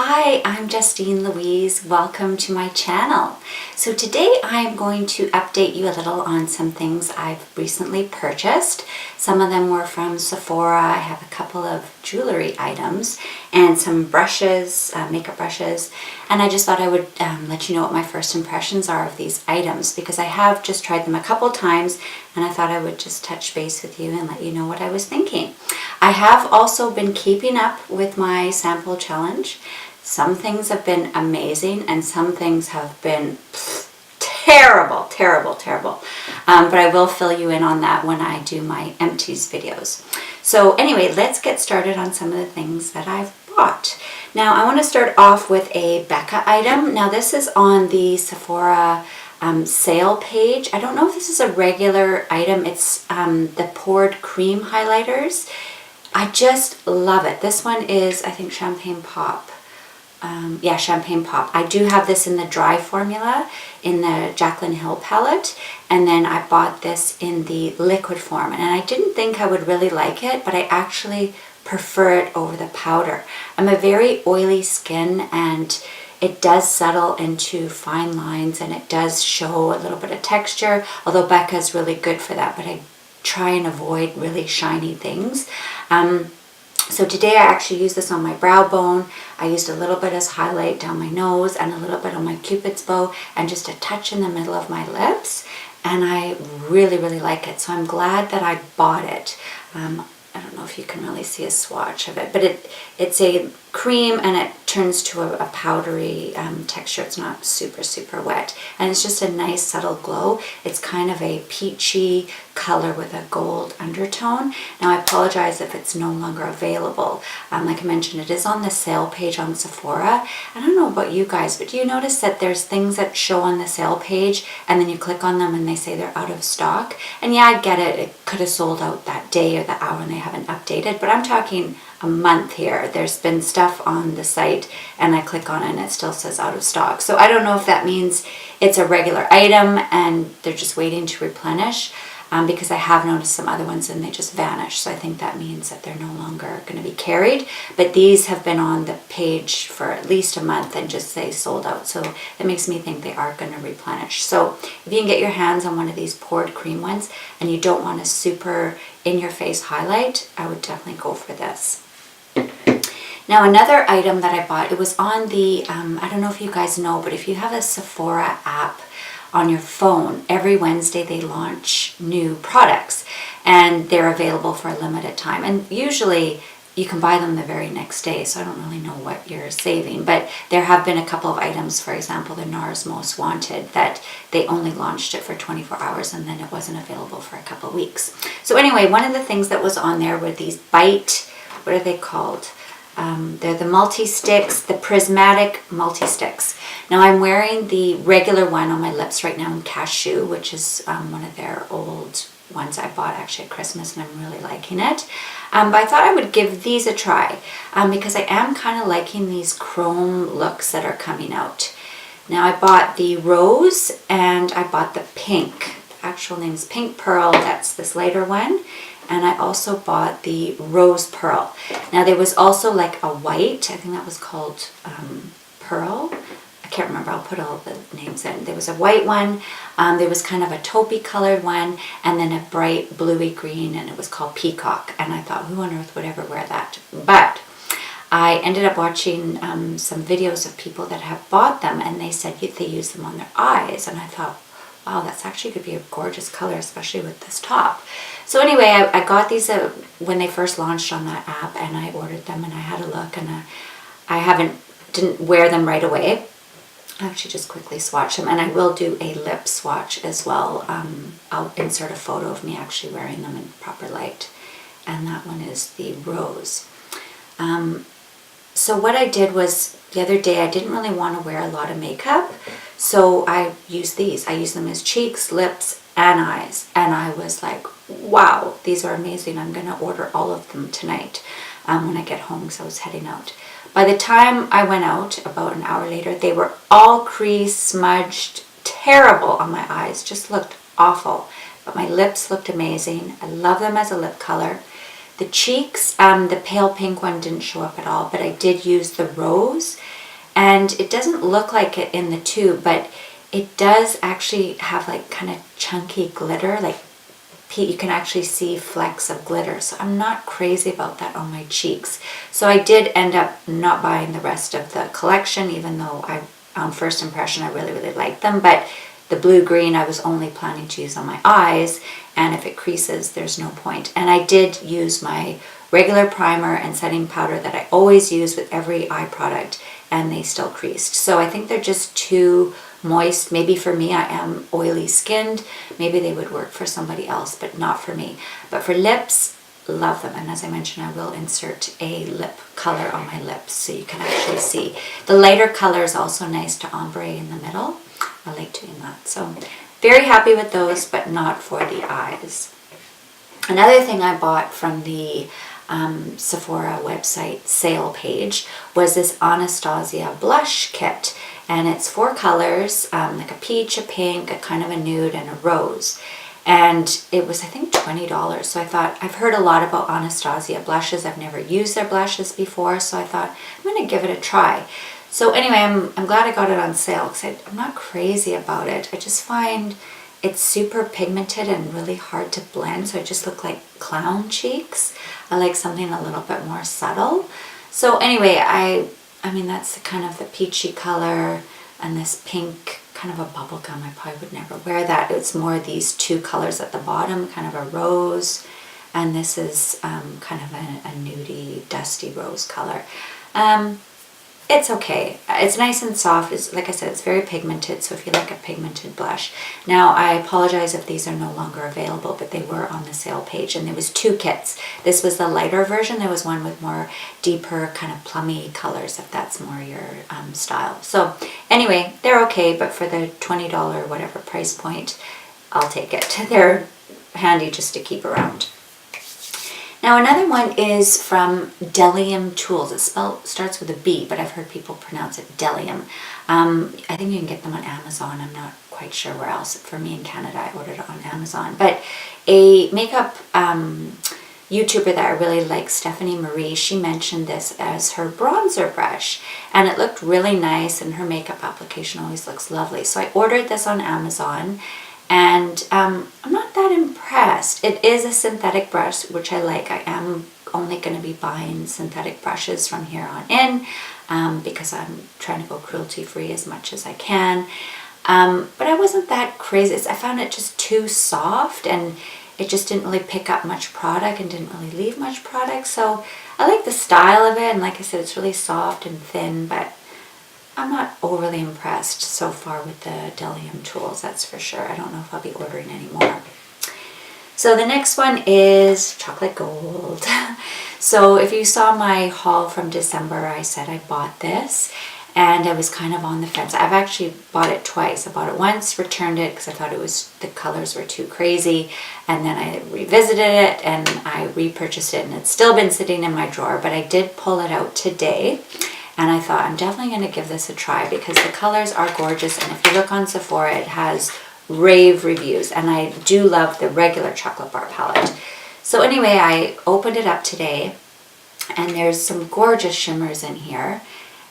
Hi, I'm Justine Louise. Welcome to my channel. So today I am going to update you a little on some things I've recently purchased. Some of them were from Sephora. I have a couple of jewelry items and some brushes, makeup brushes. And I just thought I would let you know what my first impressions are of these items because I have just tried them a couple times and I thought I would just touch base with you and let you know what I was thinking. I have also been keeping up with my sample challenge. Some things have been amazing and some things have been terrible. But I will fill you in on that when I do my empties videos. So anyway, let's get started on some of the things that I've bought. Now I want to start off with a Becca item. Now this is on the Sephora sale page. I don't know if this is a regular item. It's the poured cream highlighters. I just love it. This one is, I think, Champagne Pop. Yeah, Champagne Pop. I do have this in the dry formula in the Jaclyn Hill palette, and then I bought this in the liquid form, and I didn't think I would really like it, but I actually prefer it over the powder. I'm a very oily skin, and it does settle into fine lines, and it does show a little bit of texture, although Becca is really good for that, but I try and avoid really shiny things. So today I actually used this on my brow bone. I used a little bit as highlight down my nose and a little bit on my cupid's bow and just a touch in the middle of my lips. And I really like it. So I'm glad that I bought it. I don't know if you can really see a swatch of it, but it's a cream and it turns to a powdery texture. It's not super wet, and it's just a nice subtle glow. It's kind of a peachy color with a gold undertone. Now I apologize if it's no longer available. Like I mentioned, it is on the sale page on Sephora. I don't know about you guys, but do you notice that there's things that show on the sale page and then you click on them and they say they're out of stock? And yeah, I get it. It could have sold out that day or the hour and they haven't updated, but I'm talking a month here. There's been stuff on the site and I click on it and it still says out of stock. So I don't know if that means it's a regular item and they're just waiting to replenish, because I have noticed some other ones and they just vanish. So I think that means that they're no longer going to be carried. But these have been on the page for at least a month and just say sold out. So it makes me think they are going to replenish. So if you can get your hands on one of these poured cream ones and you don't want a super in-your-face highlight, I would definitely go for this. Now another item that I bought, it was on the, I don't know if you guys know, but if you have a Sephora app on your phone, every Wednesday they launch new products and they're available for a limited time. And usually you can buy them the very next day, so I don't really know what you're saving. But there have been a couple of items, for example, the NARS Most Wanted, that they only launched it for 24 hours and then it wasn't available for a couple of weeks. So anyway, one of the things that was on there were these Bite, what are they called? They're the multi-sticks, the Prismatic multi-sticks. Now I'm wearing the regular one on my lips right now in Cashew, which is one of their old ones I bought actually at Christmas, and I'm really liking it. But I thought I would give these a try because I am kind of liking these chrome looks that are coming out. Now I bought the rose and I bought the pink. The actual name is Pink Pearl. That's this later one. And I also bought the Rose Pearl. Now there was also like a white, I think that was called Pearl. I can't remember, I'll put all the names in. There was a white one, there was kind of a taupey colored one, and then a bright bluey green, and it was called Peacock. And I thought, who on earth would ever wear that? But I ended up watching some videos of people that have bought them, and they said they use them on their eyes. And I thought, wow, that's actually could be a gorgeous color, especially with this top. So anyway, I got these when they first launched on that app, and I ordered them and I had a look, and I didn't wear them right away. I actually just quickly swatched them, and I will do a lip swatch as well. I'll insert a photo of me actually wearing them in proper light, and that one is the rose. So what I did was the other day I didn't really want to wear a lot of makeup, so I used these. I used them as cheeks, lips, and eyes, and I was like, wow, these are amazing. I'm going to order all of them tonight when I get home, because I was heading out. By the time I went out, about an hour later, they were all creased, smudged, terrible on my eyes, just looked awful. But my lips looked amazing. I love them as a lip color. The cheeks, the pale pink one didn't show up at all, but I did use the rose. And it doesn't look like it in the tube, but it does actually have like kind of chunky glitter, like you can actually see flecks of glitter. So I'm not crazy about that on my cheeks. So I did end up not buying the rest of the collection, even though on first impression I really, really liked them. But the blue-green I was only planning to use on my eyes, and if it creases, there's no point. And I did use my regular primer and setting powder that I always use with every eye product, and they still creased. So I think they're just too moist. Maybe for me, I am oily skinned. Maybe they would work for somebody else, but not for me. But for lips, love them. And as I mentioned, I will insert a lip color on my lips so you can actually see. The lighter color is also nice to ombre in the middle. I like doing that. So very happy with those, but not for the eyes. Another thing I bought from the Sephora website sale page was this ANASTASIA blush kit, and it's 4 colors, like a peach, a pink, a kind of a nude, and a rose. And it was, I think, $20. So I thought, I've heard a lot about ANASTASIA blushes. I've never used their blushes before, so I thought I'm going to give it a try. So anyway, I'm glad I got it on sale because I'm not crazy about it. I just find it's super pigmented and really hard to blend, so I just look like clown cheeks. I like something a little bit more subtle. So anyway, I mean, that's kind of the peachy color, and this pink, kind of a bubblegum. I probably would never wear that. It's more these 2 colors at the bottom, kind of a rose, and this is kind of a nudie, dusty rose color. It's okay. It's nice and soft. It's, like I said, it's very pigmented, so if you like a pigmented blush. Now, I apologize if these are no longer available, but they were on the sale page, and there was 2 kits. This was the lighter version. There was one with more deeper, kind of plummy colors, if that's more your style. So anyway, they're okay, but for the $20 whatever price point, I'll take it. They're handy just to keep around. Now another one is from BDELLIUM Tools. It starts with a B, but I've heard people pronounce it BDELLIUM. I think you can get them on Amazon. I'm not quite sure where else. For me in Canada, I ordered it on Amazon. But a makeup YouTuber that I really like, Stephanie Marie, she mentioned this as her bronzer brush. And it looked really nice, and her makeup application always looks lovely. So I ordered this on Amazon. And I'm not that impressed. It is a synthetic brush, which I like. I am only going to be buying synthetic brushes from here on in because I'm trying to go cruelty-free as much as I can. But I wasn't that crazy. I found it just too soft, and it just didn't really pick up much product and didn't really leave much product. So I like the style of it, and like I said, it's really soft and thin, but I'm not overly impressed so far with the BDELLIUM Tools, that's for sure. I don't know if I'll be ordering any more. So the next one is chocolate gold. So if you saw my haul from December, I said I bought this, and I was kind of on the fence. I've actually bought it twice. I bought it once, returned it because I thought the colors were too crazy, and then I revisited it and I repurchased it, and it's still been sitting in my drawer, but I did pull it out today. And I thought, I'm definitely going to give this a try because the colors are gorgeous. And if you look on Sephora, it has rave reviews. And I do love the regular chocolate bar palette. So anyway, I opened it up today, and there's some gorgeous shimmers in here.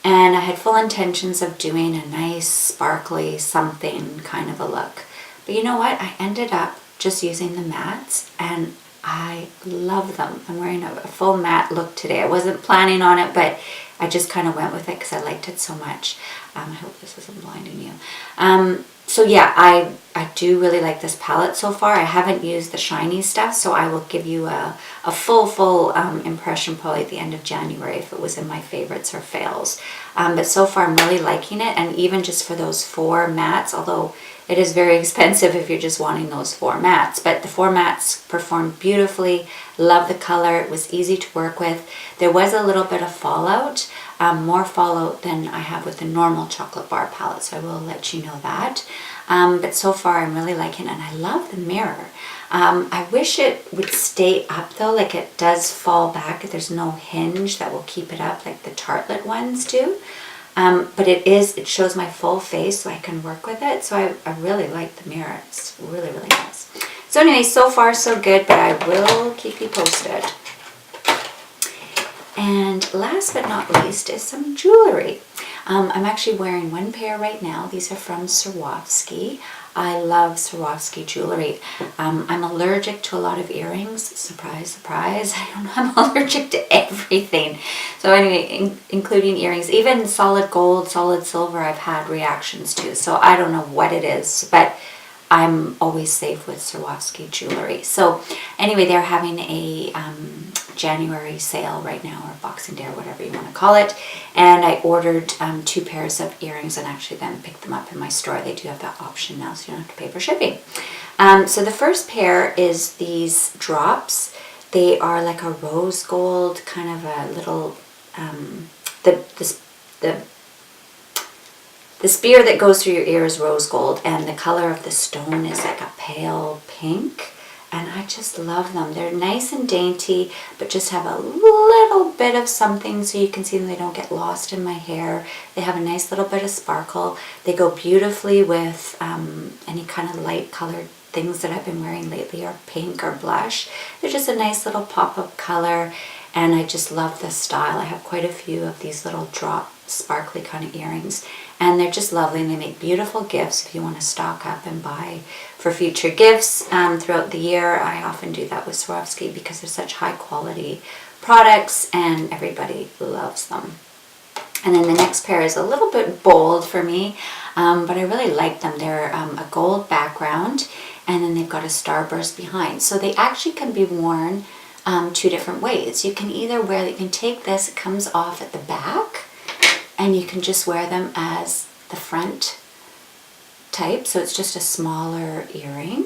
And I had full intentions of doing a nice sparkly something kind of a look. But you know what? I ended up just using the mattes, and I love them. I'm wearing a full matte look today. I wasn't planning on it, but I just kind of went with it because I liked it so much. I hope this isn't blinding you. So yeah, I do really like this palette so far. I haven't used the shiny stuff, so I will give you a full impression probably at the end of January if it was in my favorites or fails. But so far I'm really liking it, and even just for those 4 mattes, although it is very expensive if you're just wanting those 4 mattes. But the 4 mattes performed beautifully. Love the color. It was easy to work with. There was a little bit of fallout, more fallout than I have with the normal chocolate bar palette, so I will let you know that. But so far I'm really liking it, and I love the mirror. I wish it would stay up though, like it does fall back. There's no hinge that will keep it up like the Tartelette ones do. But it shows my full face, so I can work with it. So I really like the mirror. It's really, really nice. So anyway, so far so good, but I will keep you posted. And last but not least is some jewelry. I'm actually wearing one pair right now. These are from Swarovski. I love Swarovski jewelry. I'm allergic to a lot of earrings. Surprise, surprise. I don't know, I'm allergic to everything. So anyway, including earrings, even solid gold, solid silver, I've had reactions to. So I don't know what it is, but I'm always safe with Swarovski jewelry. So anyway, they're having a January sale right now, or Boxing Day, or whatever you want to call it. And I ordered 2 pairs of earrings and actually then picked them up in my store. They do have that option now, so you don't have to pay for shipping. So the first pair is these drops. They are like a rose gold, kind of a little, the spear that goes through your ear is rose gold, and the color of the stone is like a pale pink. And I just love them. They're nice and dainty, but just have a little bit of something so you can see them. They don't get lost in my hair. They have a nice little bit of sparkle. They go beautifully with any kind of light colored things that I've been wearing lately, or pink or blush. They're just a nice little pop of color, and I just love the style. I have quite a few of these little drop sparkly kind of earrings, and they're just lovely, and they make beautiful gifts if you want to stock up and buy for future gifts throughout the year. I often do that with Swarovski because they're such high quality products and everybody loves them. And then the next pair is a little bit bold for me, but I really like them. They're a gold background, and then they've got a starburst behind. So they actually can be worn 2 different ways. You can either wear, you can take this, it comes off at the back, and you can just wear them as the front type. So it's just a smaller earring.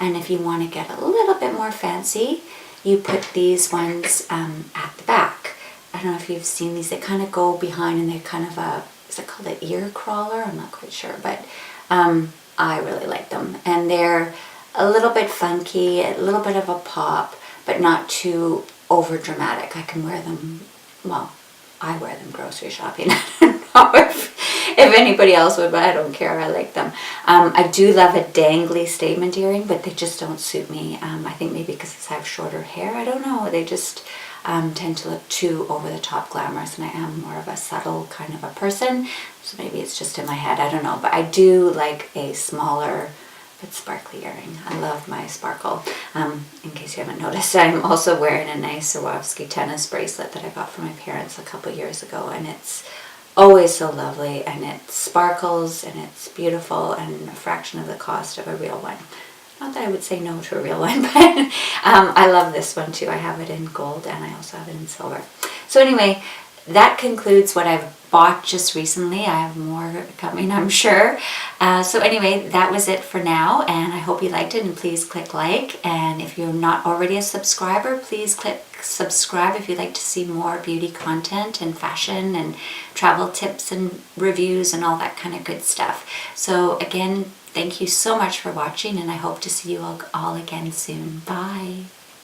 And if you want to get a little bit more fancy, you put these ones at the back. I don't know if you've seen these. They kind of go behind, and they're kind of a, is it called an ear crawler? I'm not quite sure, but I really like them. And they're a little bit funky, a little bit of a pop, but not too over dramatic. I can wear them, well, I wear them grocery shopping. I don't know if anybody else would, but I don't care. I like them. I do love a dangly statement earring, but they just don't suit me. I think maybe because I have shorter hair. I don't know. They just tend to look too over the top glamorous, and I am more of a subtle kind of a person. So maybe it's just in my head. I don't know. But I do like a smaller but sparkly earring. I love my sparkle. In case you haven't noticed, I'm also wearing a nice Swarovski tennis bracelet that I got from my parents a couple years ago, and it's always so lovely, and it sparkles, and it's beautiful, and a fraction of the cost of a real one. Not that I would say no to a real one, but I love this one too. I have it in gold, and I also have it in silver. So anyway, that concludes what I've bought just recently. I have more coming, I'm sure. So anyway, that was it for now, and I hope you liked it, and please click like. And if you're not already a subscriber, please click subscribe if you'd like to see more beauty content and fashion and travel tips and reviews and all that kind of good stuff. So again, thank you so much for watching, and I hope to see you all again soon. Bye.